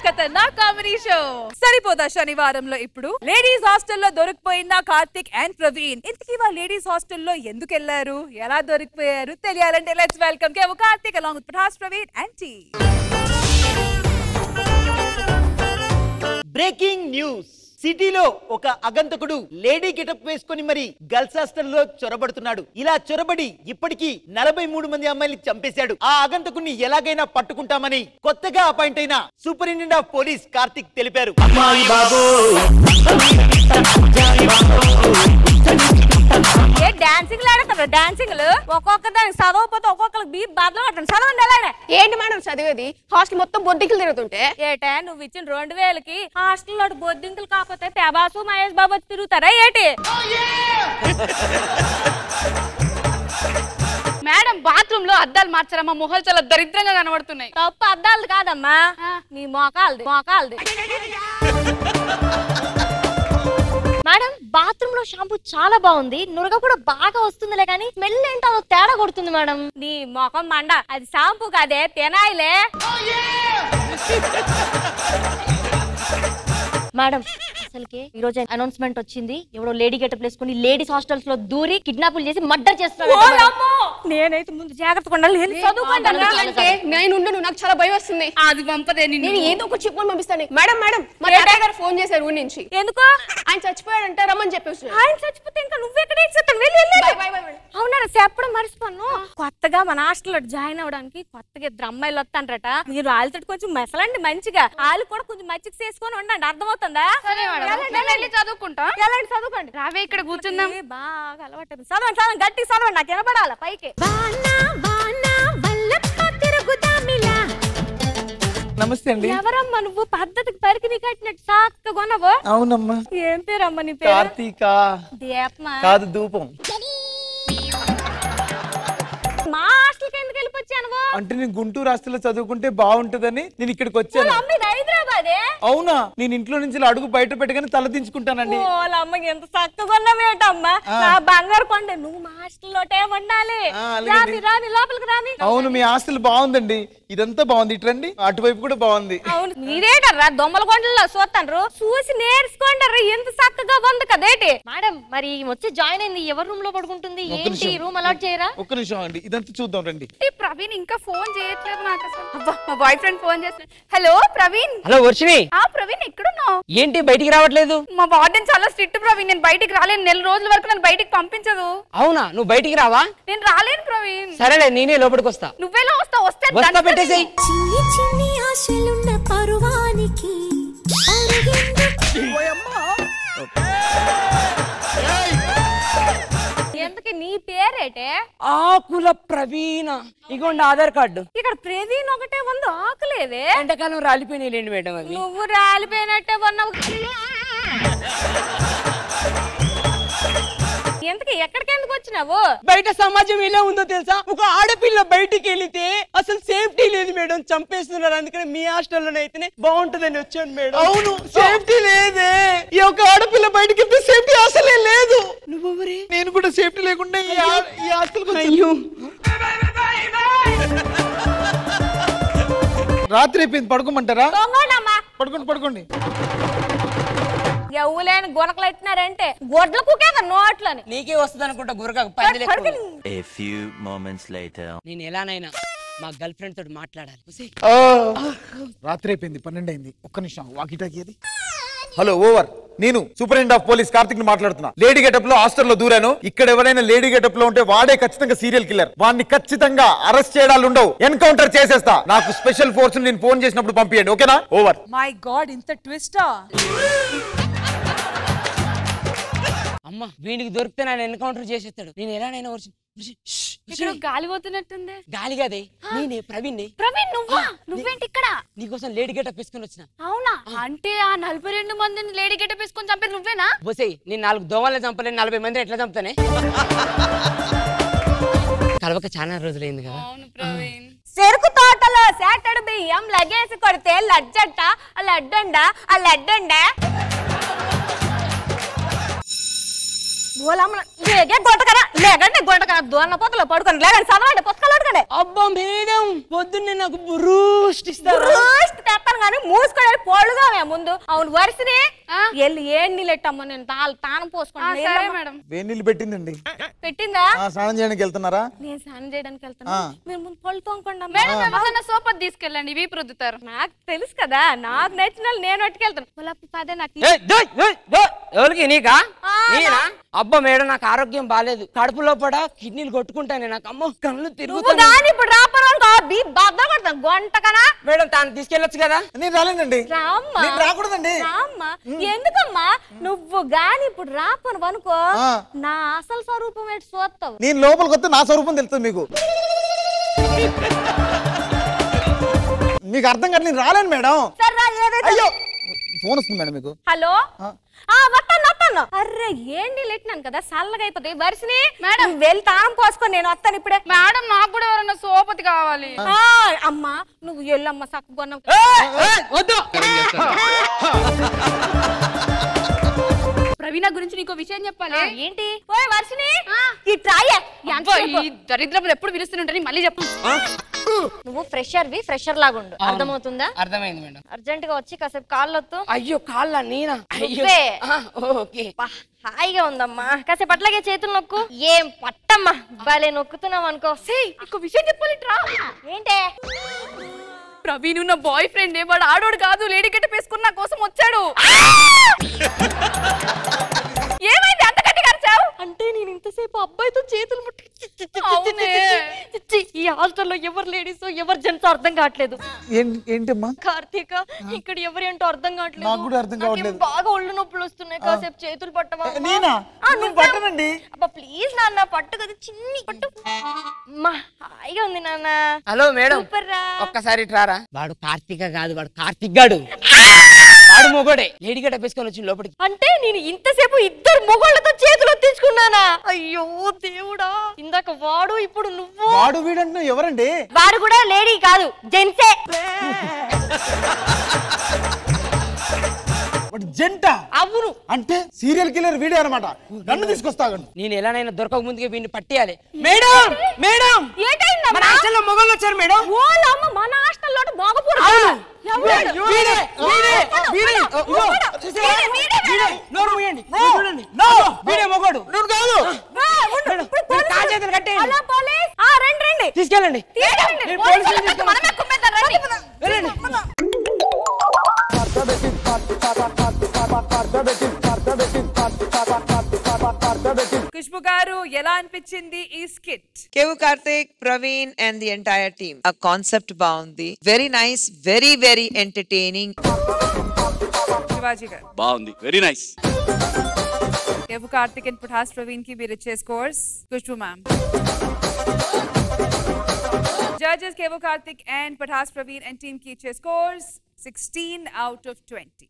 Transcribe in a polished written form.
ఖతర్నాక్ comedy show సరిపోదా శనివారంలో ఇప్పుడు ladies హాస్టల్లో దొరికిపోయిన Karthik and Praveen. ఇంతకీ వాళ్ళు లేడీస్ హాస్టల్లో ఎందుకు వెళ్లారు, ఎలా దొరికిపోయారు తెలియాలంటే let's welcome Kevvu Karthik along with Prabhas, Praveen and T. Breaking news. సిటీలో ఒక అగంతకుడు లేడీ గెటప్ వేసుకొని మరి గర్ల్స్ హాస్టల్లో చొరబడుతున్నాడు. ఇలా చొరబడి ఇప్పటికీ 43 మంది అమ్మాయిలు చంపేశాడు. ఆ అగంతకుడిని ఎలాగైనా పట్టుకుంటామని కొత్తగా అపాయింట్ అయిన సూపరింటెండెంట్ ఆఫ్ పోలీస్ కార్తిక్ తెలిపారు. ఒక్కొక్క దానికి చదవకపోతే ఒక్కొక్కరికి బీప్ బాధలో పట్టండి. చదవండి అలానే. ఏంటి మేడం చదివేది? హాస్టల్ మొత్తం బొద్దింకులు తిరుగుతుంటే ఏటే నువ్వు ఇచ్చిన 2000కి హాస్టల్లో బొద్దింకులు కాకపోతే ప్రభాసు మహేష్ బాబు తిరుగుతారా ఏటి? మేడం బాత్రూమ్ లో అద్దాలు మార్చారమ్మా, మొహాలు చాలా దరిద్రంగా కనబడుతున్నాయి. తప్పు అద్దాలు కాదమ్మా, నీ మోకాలది. మేడం బాత్రూమ్ లో షాంపూ చాలా బాగుంది, నురగ కూడా బాగా వస్తుందిలే కానీ స్మెల్ ఏంటో తేడా కొడుతుంది మేడం. నీ మొఖం మండ, అది షాంపూ కాదే తెనాయిలే. మేడం అసలుకి ఈ రోజు అనౌన్స్మెంట్ వచ్చింది, ఎవరో లేడీ గెటప్ వేసుకుని లేడీస్ హాస్టల్స్ లో దూరి కిడ్నాపులు చేసి మర్డర్ చేస్తున్నారు. నేనైతే ముందు జాగ్రత్తగా ఉండాలి. నాకు చాలా భయం వస్తుంది. అది పంపదే, నేను ఏదో ఒక చిప్ పంపిస్తాను. మేడం మేడం మా డాడీ గారు ఫోన్ చేశారు ఊరి నుంచి. ఎందుకు? ఆయన చచ్చిపోయాడంటే రమ్మని చెప్పేసి. ఆయన చచ్చిపోతే ఇంకా నువ్వెక్కడ అవునారా? చెప్పడం మర్చిపోను. కొత్తగా మన హాస్టల్లో జాయిన్ అవడానికి కొత్తగా 2 అమ్మాయిలు వస్తానరట. మీరు వాళ్ళతో కొంచెం మెసలండి మంచిగా, వాళ్ళు కూడా కొంచెం మచ్చికి చేసుకొని ఉండండి. అర్థమవుతుందా? చదువుకుంటా. చదువుకోండి. రావే ఇక్కడ కూర్చుందాం. బాగా అలవాటు. చదవండి గట్టిగా చదవండి, నాకు వినపడాలి పైకి. నమస్తే అండి. ఎవరమ్మా నువ్వు? పద్ధతికి పరికిని కట్టినట్టు చక్కగా కొనవు. అవునమ్మా. ఏం పేరమ్మా నీ పేరు? కార్తీక. దీపమా? కాదు, ధూపం. మా హాస్టల్కి ఎందుకు వెళ్ళిపోచ్చాను? అంటే నేను గుంటూరు హాస్టల్లో చదువుకుంటే బాగుంటదని నేను ఇక్కడికి వచ్చాను. హైదరాబాదే? అవునా? నేను ఇంట్లో నుంచి అడుగు బయట పెట్టగానే తల దించుకుంటానండి. అమ్మ ఎంత చక్కగా ఉన్నావేటమ్మా, నా బంగారు కొండ. నువ్వు మా హాస్టల్లోటే ఉండాలి. రాని లోపలికి రాని. అవును, మీ హాస్టల్ బాగుందండి. ఇదంతా బాగుంది. ఇట్రండి, అటువైపు కూడా బాగుంది. అవును, మీరేటర్రా దొమ్మల కొండల్లో చూస్తాను, చూసి నేర్చుకోండి. ఎంత చక్కగా ఉంది కదేటి. మేడం మరి వచ్చి జాయిన్ అయింది, ఎవరి రూమ్ లో పడుకుంటుంది, ఏంటి రూమ్ అలాట్ చేయరా? ఒక్క నిమిషం అండి, ఇదంతా చూద్దాం రండి. ప్రవీణ్ ఇంకా ఫోన్ చేయట్లేదు నాకు అసలు. మా బాయ్ ఫ్రెండ్ ఫోన్ చేస్తున్నాడు. హలో ప్రవీణ్. హలో వర్షిని. ప్రవీణ్ ఎక్కడున్నావు? ఏంటి బయటికి రావట్లేదు? మా వార్డెన్ చాలా స్ట్రిక్ట్ ప్రవీణ్, నేను బయటికి రాలేను. 4 రోజుల వరకు నన్ను బయటికి పంపించదు. అవునా? నువ్వు బయటికి రావా? నేను రాలేను ప్రవీణ్. సరేలే, నేనే లోపలికి వస్తా. నువ్వేలా వస్తావు? వస్తా, పెట్టేసేయ్. ఎందుకు నీ పేరేటే? ఆకుల ప్రవీణ. ఇగోండి ఆధార్ కార్డు. ఇక్కడ ప్రవీణ్ ఒకటే ఉంది, ఆకులేదే. ఎండాకాలం రాలిపోయినాయిలేండి మేడం అవి. నువ్వు రాలిపోయినట్టే ఉన్నావు. ఎందుకు ఎక్కడికి ఎందుకు వచ్చినావు? బయట సమాజం ఎలా ఉందో తెలుసా? ఒక ఆడపిల్ల బయటికి వెళితే అసలు సేఫ్టీ లేదు మేడం, చంపేస్తున్నారు. అందుకని మీ హాస్టల్లోనే అయితేనే బాగుంటుందని వచ్చాను మేడం. అవును, సేఫ్టీ లేదే. ఈ ఒక ఆడపిల్ల బయటికి వెళ్తే సేఫ్టీ అసలే లేదు. నువ్వెవరే? నేను కూడా సేఫ్టీ లేకుండా ఈ హాస్టల్కి అయ్యో. రాత్రి అయిపోయింది, పడుకోమంటారా? పడుకోండి. పడుకోండి. ఎవలేని గురకలు ఎత్తున్నారంటే గొడ్ల కుకే నోట్లని. నీకే వస్తుంది అనుకుంటా గురక. నేను ఎలానైనా మా గర్ల్ ఫ్రెండ్ తోటి మాట్లాడాలి. రాత్రి అయిపోయింది, 12 అయింది. ఒక్క నిమిషం వాకిటాకి అది. Hello, over. నేను సూపరింటెండెంట్ ఆఫ్ పోలీస్ కార్తిక్ ని మాట్లాడుతున్నా. లేడీ గెటప్ లో హాస్టల్లో దూరాను. ఇక్కడ ఎవరైనా లేడీ గెటప్ లో ఉంటే వాడే ఖచ్చితంగా సీరియల్ కిల్లర్. వాడిని ఖచ్చితంగా అరెస్ట్ చేయడాలు ఉండవు, ఎన్కౌంటర్ చేసేస్తా. నాకు స్పెషల్ ఫోర్స్ నేను ఫోన్ చేసినప్పుడు పంపియండి, ఓకేనా? ఓవర్. మై గాడ్, ఇంత ట్విస్టా? అమ్మ వీడికి దొరికితే నన్ను ఎన్కౌంటర్ చేసేస్తాడు. నేను ఎలానైనా గాలి పోతున్నట్టుంది. గాలి కాదే, నేనే ప్రవీణ్. ప్రవీణ్ నువ్వేంటి ఇక్కడ? నీకోసం లేడీ గెటప్ వేసుకొని వచ్చిన. అవునా? అంటే ఆ 42 మందిని లేడీ గెటప్ వేసుకొని చంపేది నువ్వేనా? బోసే, నేను 4 దోమల్ని చంపలేను, 40 మందిని ఎట్లా చంపుతానే? కలవక చాలా రోజులైంది కదా. అవును ప్రవీణ్. చెరుకు తోటలో సేటడు బియ్యం లగేసి కొడితే లడ్జంట, ఆ లడ్డండ. పడుకోండి లేకండి చదవండి పుస్తకాలు అడగండి అబ్బా మేడం పొద్దున్నే నాకు బూస్ట్ ఇస్తారు తెస్తాను కానీ మూసుకొని పోడుగా ముందు అవును వరుసని వెళ్ళి ఏం నీళ్ళెట్టమ్మ నేను తానం పోసుకుంటాను మేడం వేడి నీళ్ళు పెట్టిందండి. పెట్టిందా స్నానం చేయడానికి వెళ్తున్నారా? నేను స్నానం చేయడానికి వెళ్తాను మీరు ముందు పళ్ళు తోముకోండి మేడం సోపత్ తీసుకెళ్ళండి ఇవి రుద్దుతారు నాకు తెలుసు కదా నాకు నచ్చిన నేను పట్టుకెళ్తాను పదే నాకు ఎవరికి నీకా నేనా? అబ్బా మేడం నాకు ఆరోగ్యం బాగాలేదు, కడుపు లోపల కిడ్నీలు కొట్టుకుంటానే, నాకు అమ్మ కళ్ళు తిరుగుతాయి. ఇప్పుడు రాపడం గొంటకనా మేడం తాను తీసుకెళ్ళొచ్చు కదా. నేను రాలేనండి. రామ్మా నేను రాకూడదండి. రామ్మా ఎందుకమ్మా నువ్వు గాని ఇప్పుడు రాపను అనుకో నా అసలు స్వరూపం ఏంటి చూస్తావు. నేను లోపలికి వస్తే నా స్వరూపం తెలుస్తుంది మీకు. మీకు అర్థం కాదు, నేను రాలేను మేడం. అయ్యో ఫోన్ వస్తుంది మేడం మీకు. హలో వస్తాను అర్రే ఏంటి లెట్టినాను కదా చల్లగా అయిపోతుంది వరుసని మేడం వెళ్ళి తానం పోసుకొని నేను వస్తాను ఇప్పుడే. మేడం నాకు కూడా ఎవరన్నా సోపతి కావాలి. అమ్మా నువ్వు ఎల్లమ్మ సక్కున్నావు ప్రవీణ గురించి నీకు విషయం చెప్పాలి. ఏంటి ఓయ్ వర్షిని ఈ ట్రాయే ఈ దరిద్రపులు ఎప్పుడు విరుస్తుంటారని మళ్ళీ చెప్పు. నువ్వు ఫ్రెషర్ లాగా ఉండు అర్థమవుతుందా? అర్థమైంది మేడం. అర్జెంట్ గా వచ్చి కాసేపు కాళ్ళొత్తు. అయ్యో కాళ్ళ నేనా? ఓకే హాయిగా ఉందమ్మా కాసేపు అట్లాగే చేతులు నొక్కు. ఏం పట్టమ్మా భలే నొక్కుతున్నావు అనుకో. ఇంకో విషయం చెప్పాలి ట్రా. ఏంటే ప్రవీణ్ నా బాయ్ ఫ్రెండ్ వాడు ఆడోడు కాదు, లేడీ గెటప్ వేసుకుని నా కోసం వచ్చాడు. ఏమైంది అంత గట్టిగా అరిచావు? అంటే నేను ఇంతసేపు అబ్బాయితో చేతులు ముట్టి ఈ హాస్టల్లో ఎవరు లేడీస్ ఎవరు జెంట్స్ అర్థం కావట్లేదు. ఏంటమ్మా కార్తీక ఇక్కడ ఎవరేంటో అర్థం కావట్లేదు. నాకు కూడా అర్థం కావట్లేదు. బాగా ఒళ్ళు నొప్పులు వస్తున్నాయి, కాసేపు చేతులు పట్టవా? నేనా? నేను పట్టనండి. అబ్బా ప్లీజ్ నాన్న పట్టు కదా, చిన్ని పట్టు. అమ్మా హాయిగా ఉంది నాన్న. హలో మేడం సూపర్ రా. ఒక్కసారి రారా. వాడు కార్తీక కాదు, వాడు కార్తీక్ గాడు. వాడు మొగోడే లేడీ గెటప్ వేసుకొని వచ్చి లోపలికి. అంటే నేను ఇంతసేపు ఇద్దరు మొగోళ్ళతో చేతులు ఎత్తించుకున్నానా? అయ్యో దేవుడా, ఇందాక వాడు ఇప్పుడు నువ్వు. వాడు వీడంటే ఎవరండి? వాడు కూడా లేడీ కాదు జెంట్సే. జంట? అవును. అంటే సీరియల్ కిల్లర్ వీడియో అనమాట. నన్ను తీసుకొస్తాను. నేను ఎలానైనా దొరకక ముందుగా వీడిని పట్టేయాలి. Madam madam ఏంటైందమ్మా? మన హాస్టల్లో మొగోళ్ళు వచ్చారు మేడం. ఓలమ్మ మన హాస్టల్లో మగపురు. నోరు మూయండి. చూడండి వీడే మొగోడు. రండి తీసుకెళ్ళండి. వెళ్ళండి. ఖుష్బు గారు ఎలా అనిపించింది ఈ skit? Kevu Karthik, Praveen and the entire team. A concept బాగుంది. Very nice, very entertaining. Shivaji garu బాగుంది. Very nice. Kevvu Karthik and Patas Praveen కి మీరు ఇచ్చే scores. Khushbu ma'am. Judges Kevvu Karthik and Patas Praveen and team కి ఇచ్చే స్కోర్స్ 16 out of 20.